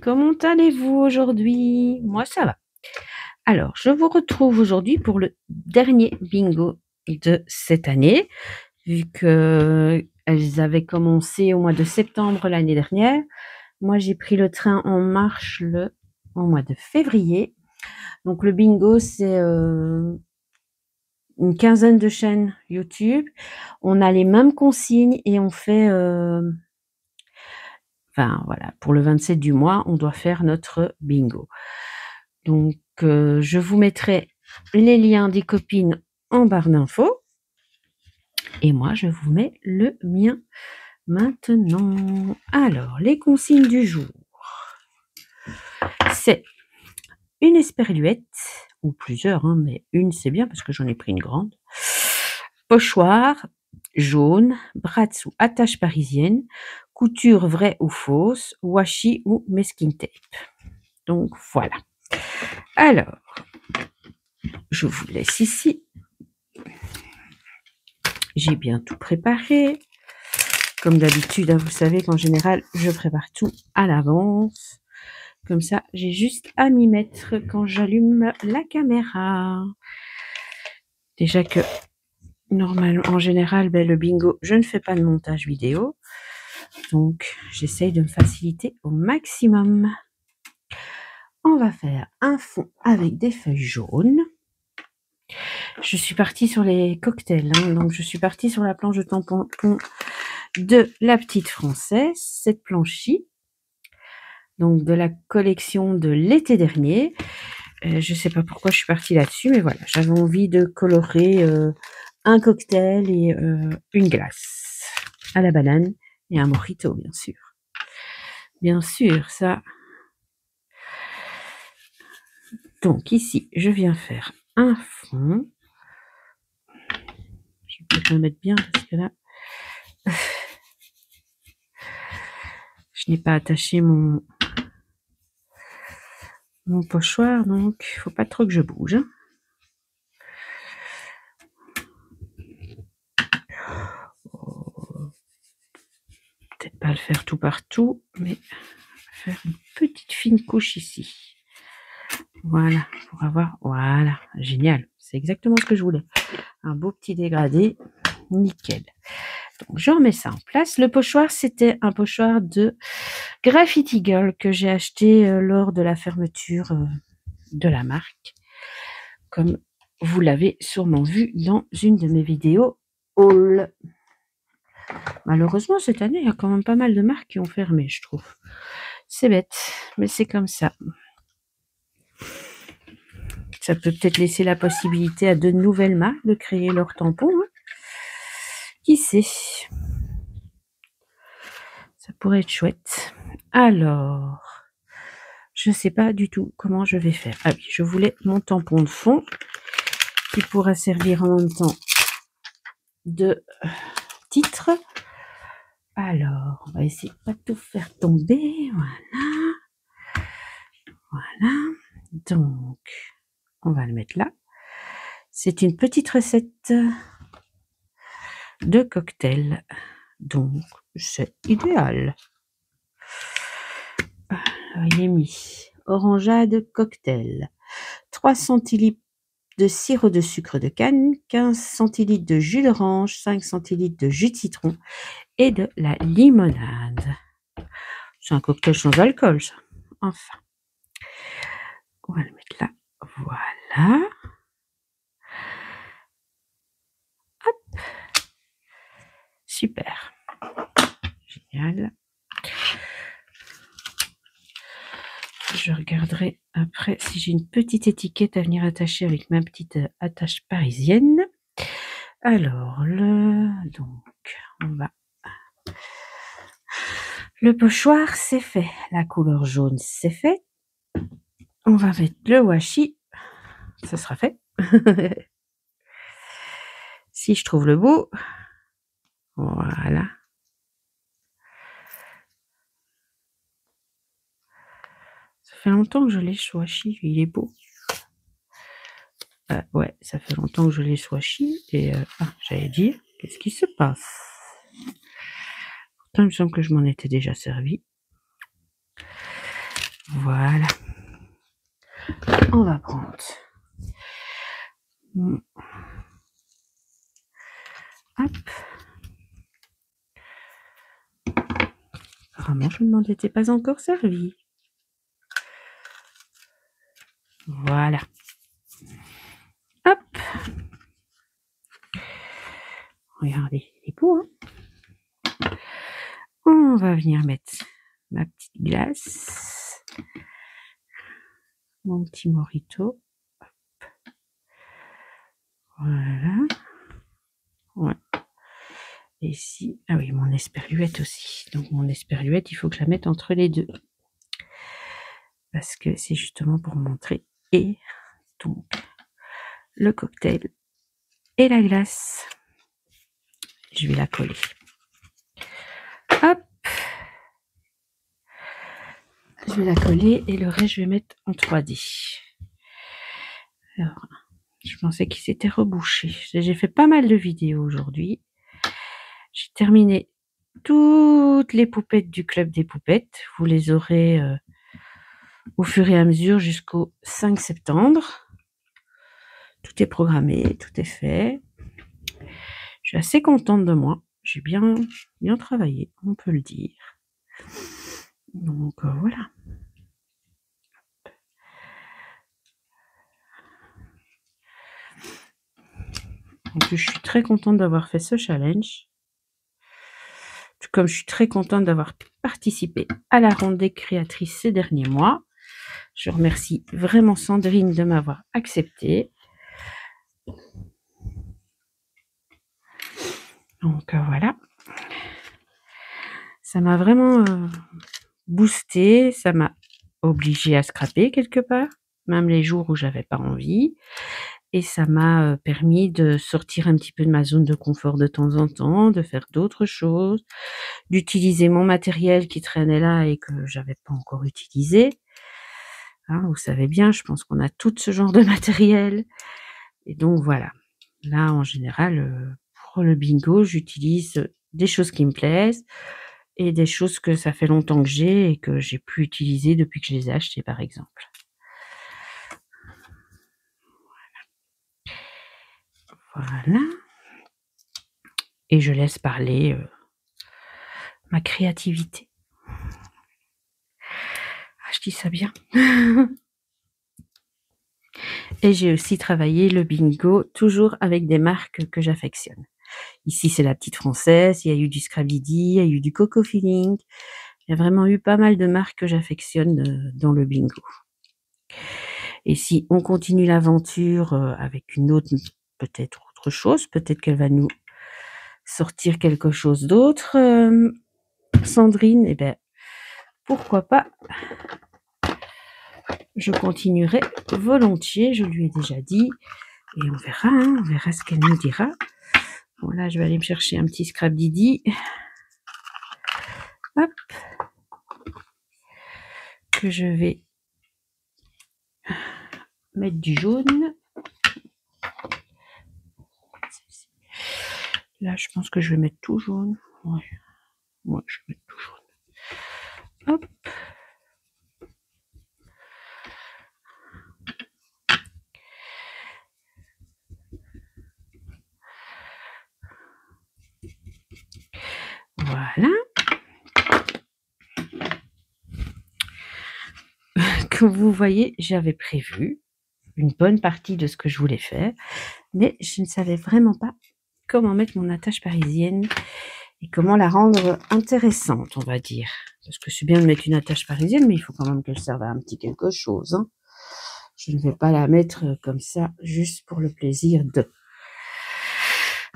comment allez-vous aujourd'hui? Moi, ça va. Alors, je vous retrouve aujourd'hui pour le dernier bingo de cette année, vu que elles avaient commencé au mois de septembre l'année dernière. Moi, j'ai pris le train en marche au mois de février. Donc, le bingo, c'est une quinzaine de chaînes YouTube. On a les mêmes consignes et on fait... Enfin, voilà, pour le 27 du mois, on doit faire notre bingo. Donc, je vous mettrai les liens des copines en barre d'infos. Et moi, je vous mets le mien maintenant. Alors, les consignes du jour. C'est une esperluette, ou plusieurs, hein, mais une c'est bien parce que j'en ai pris une grande. Pochoir jaune, bratz ou attache parisienne, couture vraie ou fausse, washi ou masking tape. Donc voilà. Alors, je vous laisse ici. J'ai bien tout préparé. Comme d'habitude, hein, vous savez qu'en général, je prépare tout à l'avance. Comme ça, j'ai juste à m'y mettre quand j'allume la caméra. Déjà que, normalement, en général, le bingo, je ne fais pas de montage vidéo. Donc, j'essaye de me faciliter au maximum. On va faire un fond avec des feuilles jaunes. Je suis partie sur les cocktails, hein, donc je suis partie sur la planche de tampon de la petite française, cette planche-ci, donc de la collection de l'été dernier. Je sais pas pourquoi je suis partie là-dessus, mais voilà, j'avais envie de colorer un cocktail et une glace à la banane et un mojito, bien sûr. Bien sûr, ça. Donc ici, je viens faire un fond. Je vais peut-être le mettre bien parce que là, je n'ai pas attaché mon pochoir, donc il ne faut pas trop que je bouge. Hein. Peut-être pas le faire tout partout, mais faire une petite fine couche ici. Voilà, pour avoir... Voilà, génial. C'est exactement ce que je voulais. Un beau petit dégradé, nickel. Donc, je remets ça en place. Le pochoir, c'était un pochoir de Graffiti Girl que j'ai acheté lors de la fermeture de la marque. Comme vous l'avez sûrement vu dans une de mes vidéos haul. Malheureusement, cette année, il y a quand même pas mal de marques qui ont fermé, je trouve. C'est bête, mais c'est comme ça. Ça peut peut-être laisser la possibilité à de nouvelles marques de créer leurs tampons. Hein. Qui sait? Ça pourrait être chouette. Alors, je ne sais pas du tout comment je vais faire. Ah oui, je voulais mon tampon de fond qui pourra servir en même temps de titre. Alors, on va essayer de pas tout faire tomber. Voilà. Voilà. Donc, on va le mettre là. C'est une petite recette de cocktail. Donc, c'est idéal. Alors, il est mis orangeade cocktail. 3 centilitres de sirop de sucre de canne, 15 centilitres de jus d'orange, 5 centilitres de jus de citron et de la limonade. C'est un cocktail sans alcool, ça. Enfin. On va le mettre là. Voilà. Hop. Super. Génial. Je regarderai après si j'ai une petite étiquette à venir attacher avec ma petite attache parisienne. Alors, donc, on va... Le pochoir, c'est fait. La couleur jaune, c'est fait. On va mettre le washi. Ça sera fait. Si je trouve le bout. Voilà. Ça fait longtemps que je l'ai ce washi. Il est beau. Ouais, ça fait longtemps que je l'ai washi. Et j'allais dire, qu'est-ce qui se passe? Pourtant, il me semble que je m'en étais déjà servi. Voilà. On va prendre. Hop. Apparemment, je m'en étais pas encore servi. Voilà. Hop. Regardez, les beau, hein. On va venir mettre ma petite glace. Mon petit mojito. Hop. Voilà. Ouais. Et ici, ah oui, mon esperluette aussi. Donc mon esperluette, il faut que je la mette entre les deux. Parce que c'est justement pour montrer. Et donc, le cocktail et la glace. Je vais la coller. Hop. Je vais la coller et le reste, je vais mettre en 3D. Alors, je pensais qu'il s'était rebouché. J'ai fait pas mal de vidéos aujourd'hui. J'ai terminé toutes les poupettes du Club des Poupettes. Vous les aurez au fur et à mesure jusqu'au 5 septembre. Tout est programmé, tout est fait. Je suis assez contente de moi. J'ai bien travaillé, on peut le dire. Donc voilà. En plus, je suis très contente d'avoir fait ce challenge. Tout comme je suis très contente d'avoir participé à la ronde des créatrices ces derniers mois. Je remercie vraiment Sandrine de m'avoir accepté. Donc voilà. Ça m'a vraiment boosté, ça m'a obligée à scraper quelque part, même les jours où j'avais pas envie. Et ça m'a permis de sortir un petit peu de ma zone de confort de temps en temps, de faire d'autres choses, d'utiliser mon matériel qui traînait là et que j'avais pas encore utilisé. Hein, vous savez bien, je pense qu'on a tout ce genre de matériel. Et donc voilà. Là, en général, pour le bingo, j'utilise des choses qui me plaisent et des choses que ça fait longtemps que j'ai et que j'ai pu utiliser depuis que je les ai achetées, par exemple. Voilà. Et je laisse parler ma créativité. Ah, je dis ça bien. Et j'ai aussi travaillé le bingo, toujours avec des marques que j'affectionne. Ici, c'est la Petite Française, il y a eu du Scrabidi, il y a eu du Coco Feeling. Il y a vraiment eu pas mal de marques que j'affectionne dans le bingo. Et si on continue l'aventure avec une autre, peut-être autre chose, peut-être qu'elle va nous sortir quelque chose d'autre, Sandrine, eh ben, pourquoi pas, je continuerai volontiers, je lui ai déjà dit, et on verra ce qu'elle nous dira. Bon, là, je vais aller me chercher un petit Scrabidi. Hop. Que je vais mettre du jaune. Là, je pense que je vais mettre tout jaune. Ouais, je vais mettre tout jaune. Hop. Voilà. Comme vous voyez, j'avais prévu une bonne partie de ce que je voulais faire, mais je ne savais vraiment pas comment mettre mon attache parisienne et comment la rendre intéressante, on va dire. Parce que c'est bien de mettre une attache parisienne, mais il faut quand même qu'elle serve à un petit quelque chose. Hein. Je ne vais pas la mettre comme ça, juste pour le plaisir de...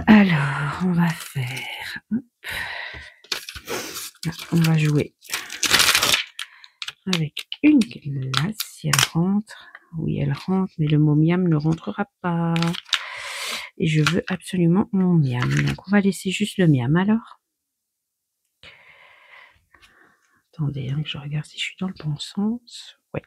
Alors, on va faire... Hop. Là, on va jouer avec une glace, si elle rentre. Oui, elle rentre, mais le mot miam ne rentrera pas. Et je veux absolument mon miam. Donc, on va laisser juste le miam, alors. Attendez, que je regarde si je suis dans le bon sens. Ouais.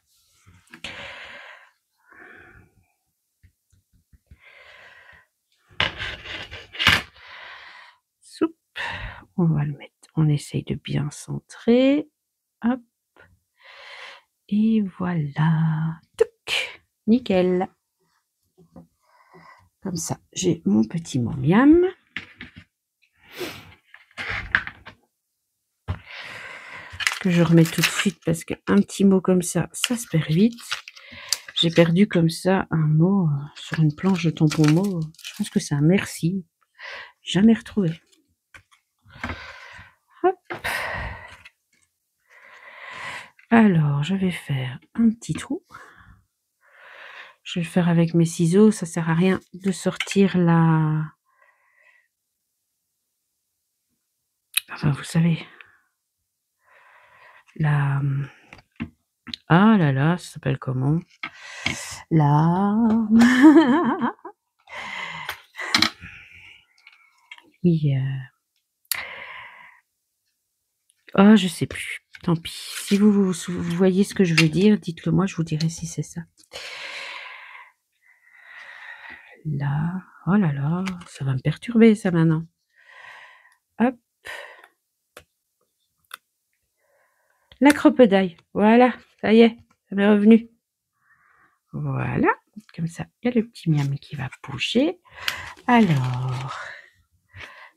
Soupe. On va le mettre. On essaye de bien centrer. Hop. Et voilà. Touc, nickel. Comme ça, j'ai mon petit miam. Que je remets tout de suite parce qu'un petit mot comme ça, ça se perd vite. J'ai perdu comme ça un mot sur une planche de tampon mot. Je pense que c'est un merci. Jamais retrouvé. Hop. Alors, je vais faire un petit trou. Je vais le faire avec mes ciseaux. Ça sert à rien de sortir la... Enfin, vous savez. La... Ah là là, ça s'appelle comment? La... Oui. Oh, je sais plus. Tant pis. Si vous voyez ce que je veux dire, dites-le moi, je vous dirai si c'est ça. Là. Oh là là, ça va me perturber ça maintenant. Hop. La crocodile. Voilà, ça y est, ça m'est revenu. Voilà, comme ça, il y a le petit miam qui va bouger. Alors,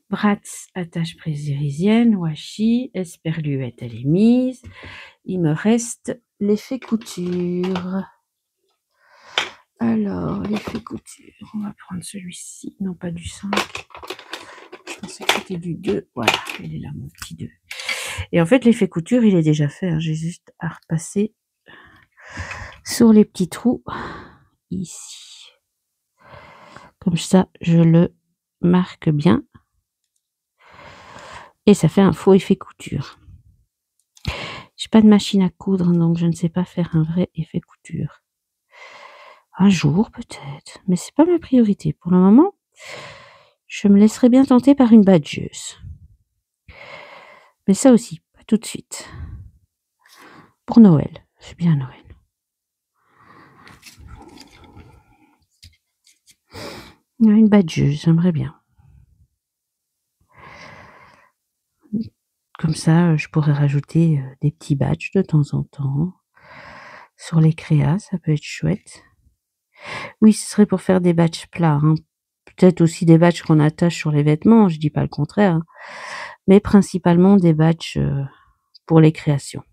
Bratz, attache présyrisienne, washi, esperluette, elle est mise. Il me reste l'effet couture. Alors, l'effet couture, on va prendre celui-ci. Non, pas du 5. Je pensais que c'était du 2. Voilà, il est là, mon petit 2. Et en fait, l'effet couture, il est déjà fait. Hein. J'ai juste à repasser sur les petits trous ici. Comme ça, je le marque bien. Et ça fait un faux effet couture. J'ai pas de machine à coudre, donc je ne sais pas faire un vrai effet couture. Un jour, peut-être. Mais c'est pas ma priorité. Pour le moment, je me laisserai bien tenter par une badgeuse. Mais ça aussi, pas tout de suite. Pour Noël. C'est bien Noël. Une badgeuse, j'aimerais bien. Comme ça, je pourrais rajouter des petits badges de temps en temps. Sur les créas, ça peut être chouette. Oui, ce serait pour faire des badges plats. Hein. Peut-être aussi des badges qu'on attache sur les vêtements, je dis pas le contraire. Hein. Mais principalement des badges pour les créations.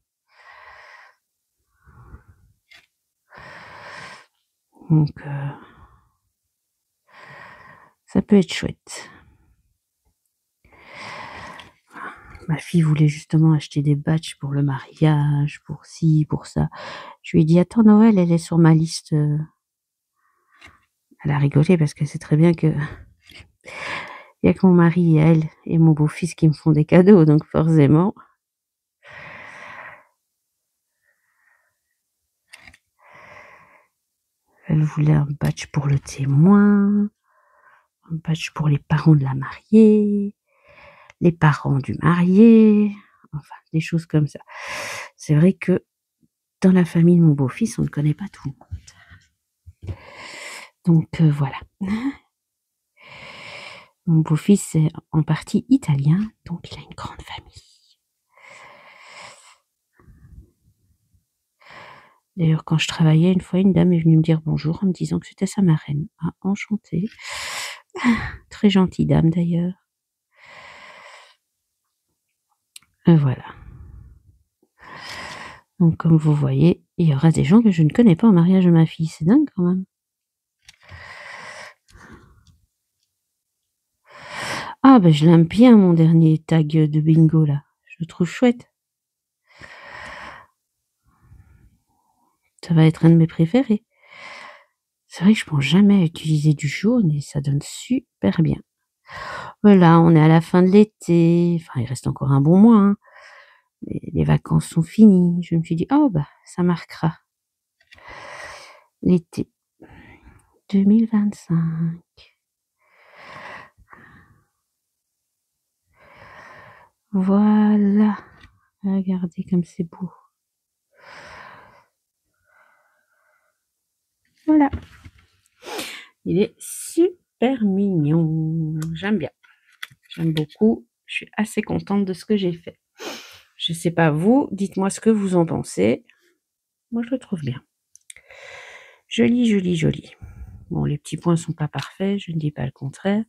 Donc, ça peut être chouette. Ma fille voulait justement acheter des badges pour le mariage, pour ci, pour ça. Je lui ai dit, attends, Noël, elle est sur ma liste. Elle a rigolé parce qu'elle sait très bien que il y a que mon mari et elle et mon beau-fils qui me font des cadeaux, donc forcément. Elle voulait un badge pour le témoin, un badge pour les parents de la mariée, les parents du marié, enfin, des choses comme ça. C'est vrai que dans la famille de mon beau-fils, on ne connaît pas tout le monde. Donc voilà. Mon beau-fils est en partie italien, donc il a une grande famille. D'ailleurs, quand je travaillais, une fois, une dame est venue me dire bonjour en me disant que c'était sa marraine. Ah, enchantée. Très gentille dame d'ailleurs. Voilà. Donc, comme vous voyez, il y aura des gens que je ne connais pas au mariage de ma fille. C'est dingue quand même. Ah, ben je l'aime bien, mon dernier tag de bingo, là. Je le trouve chouette. Ça va être un de mes préférés. C'est vrai que je pense jamais à utiliser du jaune et ça donne super bien. Voilà, on est à la fin de l'été. Enfin, il reste encore un bon mois. Hein. Les vacances sont finies. Je me suis dit, oh bah, ça marquera l'été 2025. Voilà. Regardez comme c'est beau. Voilà. Il est super mignon. J'aime bien. J'aime beaucoup. Je suis assez contente de ce que j'ai fait. Je sais pas vous, dites-moi ce que vous en pensez. Moi, je le trouve bien. Joli, joli, joli. Bon, les petits points sont pas parfaits, je ne dis pas le contraire.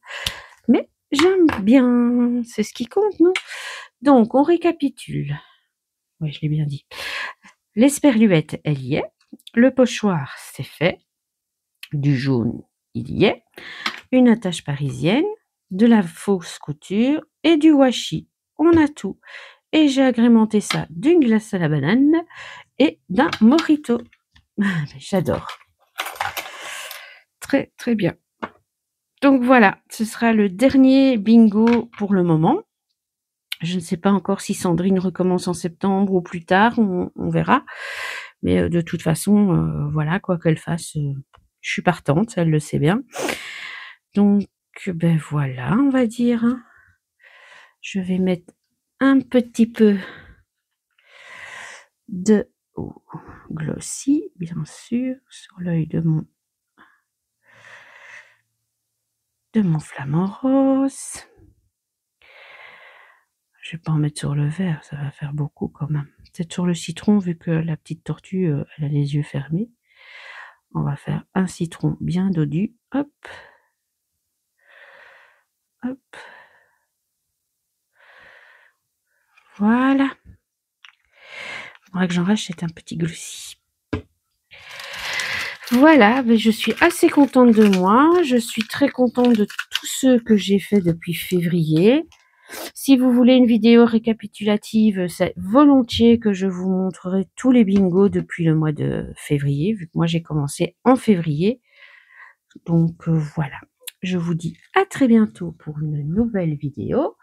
Mais j'aime bien. C'est ce qui compte, non? Donc, on récapitule. Oui, je l'ai bien dit. L'esperluette, elle y est. Le pochoir, c'est fait. Du jaune, il y est. Une attache parisienne, de la fausse couture et du washi. On a tout. Et j'ai agrémenté ça d'une glace à la banane et d'un mojito. J'adore. Très, très bien. Donc voilà, ce sera le dernier bingo pour le moment. Je ne sais pas encore si Sandrine recommence en septembre ou plus tard, on verra. Mais de toute façon, voilà, quoi qu'elle fasse, je suis partante, elle le sait bien. Donc, ben voilà, on va dire. Je vais mettre un petit peu de glossy, bien sûr, sur l'œil de mon flamant rose. Je vais pas en mettre sur le vert, ça va faire beaucoup quand même. Peut-être sur le citron, vu que la petite tortue, elle a les yeux fermés. On va faire un citron bien dodu. Hop. Hop. Voilà. Il faudra que j'en rachète un petit glossy. Voilà, mais je suis assez contente de moi. Je suis très contente de tout ce que j'ai fait depuis février. Si vous voulez une vidéo récapitulative, c'est volontiers que je vous montrerai tous les bingos depuis le mois de février, vu que moi j'ai commencé en février. Donc voilà, je vous dis à très bientôt pour une nouvelle vidéo.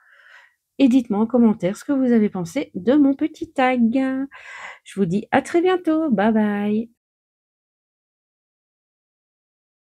Et dites-moi en commentaire ce que vous avez pensé de mon petit tag. Je vous dis à très bientôt. Bye bye.